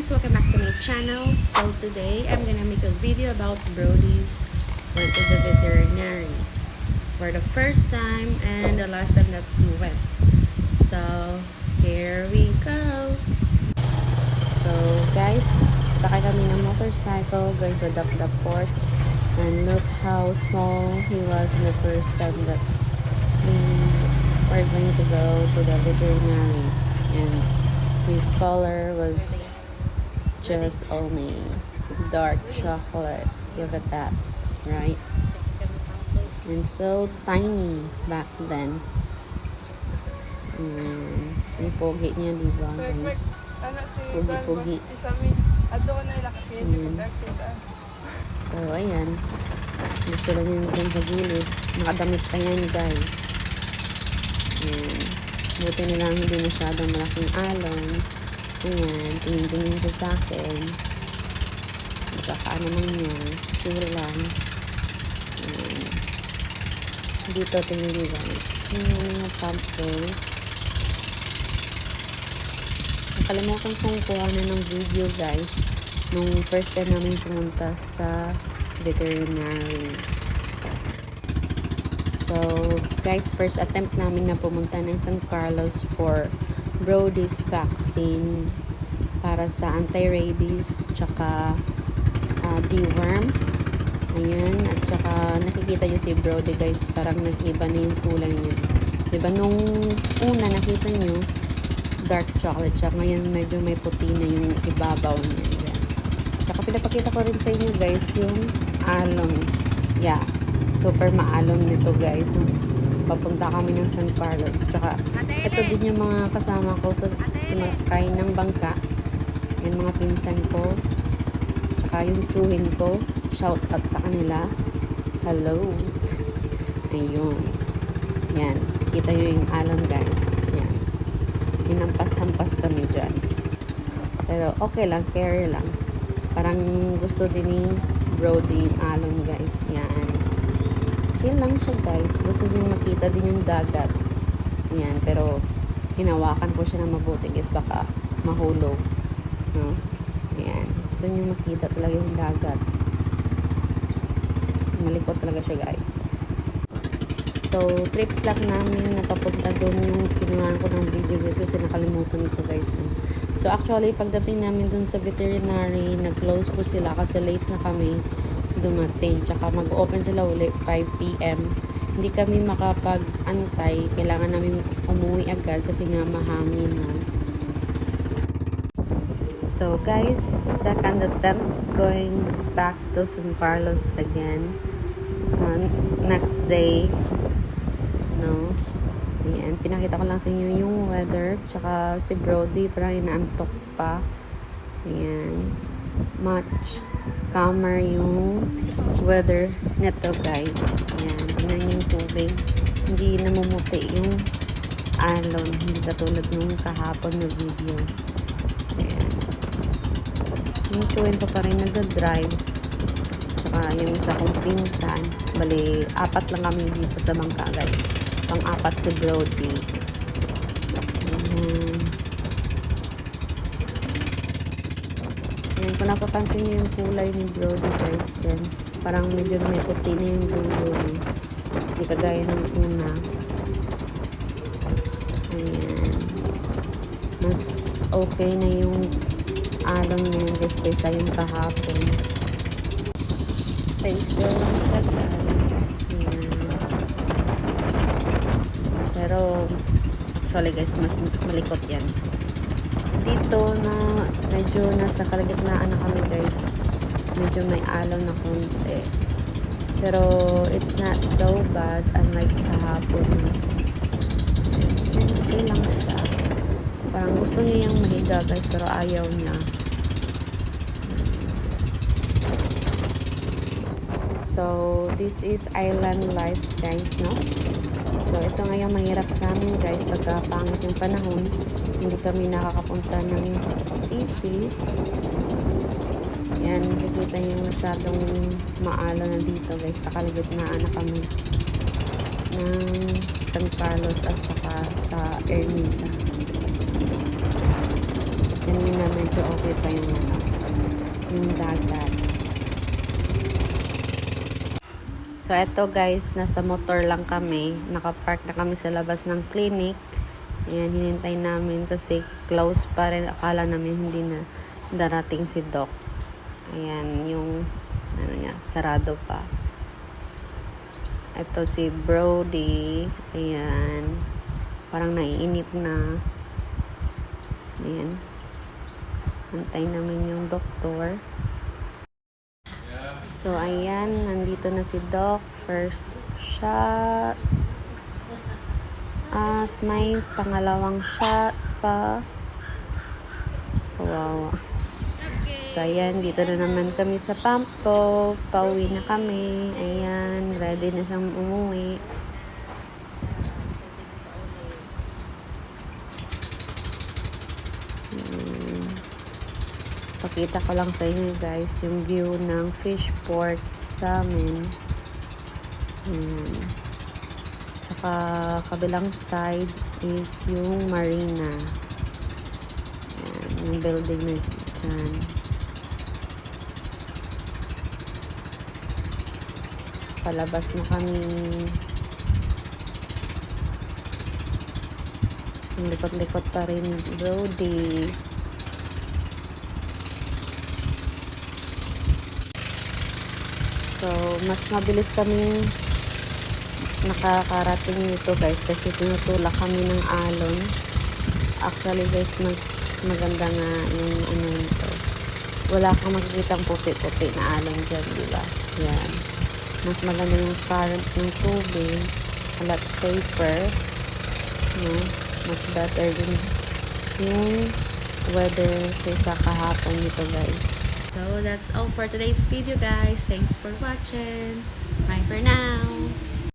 guys, welcome back to my channel. So today I'm gonna make a video about Brody's went to the veterinary for the first time and the last time that we went. So here we go. So guys, sakay kami ng motorcycle going to the port, and look how small he was in the first time that we were going to go to the veterinary, and his color was just only dark chocolate. Look at that, right? And so tiny back then. Yung pogi niya, di ba guys? Pogi-pogi. So ayan, gusto lang yun dyan sa gilid. Nakadamit pa yan guys. Buti nilang hindi masyadong malaking alon. Ayan, tingin-tingin siya sa akin. Nagkakaan naman niya. Sure lang. Ayan. Dito, tingin niyo guys. Yung pump ko. Nakalimutan kong kuha na ng video guys. Nung first time namin pumunta sa veterinary. So, guys, first attempt namin na pumunta ng San Carlos for Brody's vaccine para sa anti-rabies tsaka deworm. Ayan, at tsaka nakikita nyo si Brody guys, parang nag-iba na yung kulay niya. Diba nung una nakita nyo dark chocolate siya, ngayon medyo may puti na yung ibabaw niya guys. Tsaka pinapakita ko rin sa inyo guys yung alon. Yeah, super maalon nito guys. Papunta kami ng San Carlos. Tsaka ito din yung mga kasama ko sa sumakay ng bangka. Yung mga pinsan ko. Tsaka yung tsuhin ko. Shout out sa kanila. Hello. Ayun. Yan. Kita nyo yung alon guys. Yan. Hinampas-hampas kami dyan. Pero okay lang. Carry lang. Parang gusto din ni Brody yung alon guys. Yan. Chill lang siya guys. Gusto niyo makita din yung dagat. Yan. Pero hinawakan ko siya na mabuti guys. Baka mahulog. No? Yan. Gusto niyo makita talaga yung dagat. Malikot talaga siya guys. So, trip lang namin na papunta doon yung kinuhaan ko ng video guys kasi nakalimutan ko guys. So, actually, pagdating namin doon sa veterinary, nag-close po sila kasi late na kami dumating. Tsaka mag-open sila ulit 5 PM. Hindi kami makapag-antay. Kailangan namin umuwi agad kasi nga mahangin na. So guys, second attempt going back to San Carlos again. Next day. No? Ayan. Pinakita ko lang sa inyo yung weather. Tsaka si Brody parang inaantok pa. Ayan. Much calmer yung weather neto guys. Ayan, tingnan yung tubig, hindi namumuti yung alon, hindi katulad nung kahapon na video. Ayan, yung tsuhin ko pa rin nag-drive, saka yung isa kong pinsan. Bali, 4 lang kami dito sa bangka guys, pang-4 si Brody. Yan, kung napapansin nyo yung kulay ni Brody guys, yan. Parang medyo may puti na yung dulo. Hindi kagaya ng una. Ayan. Mas okay na yung alon niya guys kaysa yung kahapon. Stay still lang siya guys. Ayan. Pero actually guys, mas malikot yan. Dito na medyo nasa kalagitnaan na kami guys, medyo may alon na konti, pero it's not so bad unlike kahapon. Chill lang siya, parang gusto niya yung mahiga guys pero ayaw niya. So this is island life guys, no? So ito ngayon mahirap sa amin guys pagka pangit yung panahon, hindi kami nakakapunta ng city. Yan, nakikita nyo masyadong maalo na dito guys, sa kalagitnaan na kami ng San Carlos at saka sa Ermita. Kanina medyo medyo okay pa yung ano, yung dagat. So eto guys, nasa motor lang kami, nakapark na kami sa labas ng clinic. Ayan, hinintay namin kasi close pa rin, akala namin hindi na darating si Doc. Ayan, yung ano niya, sarado pa. Ito si Brody. Ayan. Parang naiinip na. Ayan. Antay namin yung doktor. So, ayan. Nandito na si Doc. First shot. At may pangalawang shot pa. Wow. So, ayan, dito na naman kami sa Pampo. Pauwi na kami. Ayan, ready na siyang umuwi. Pakita ko lang sa inyo guys, yung view ng fish port sa amin. Ayan. Saka, kabilang side is yung marina. Ayan, yung building na dyan. Palabas na kami. Yung likot-likot pa rin Brody. So, mas mabilis kami nakakarating nito guys kasi tinutulak kami ng alon. Actually guys, mas maganda nga yung ano nito. Wala kang makikitang puti-puti na alon dyan, diba? Yan. Mas maganda yung current ng tubig, a lot safer, no? Much better din yung weather kaysa kahapon nito guys. So that's all for today's video guys. Thanks for watching. Bye for now.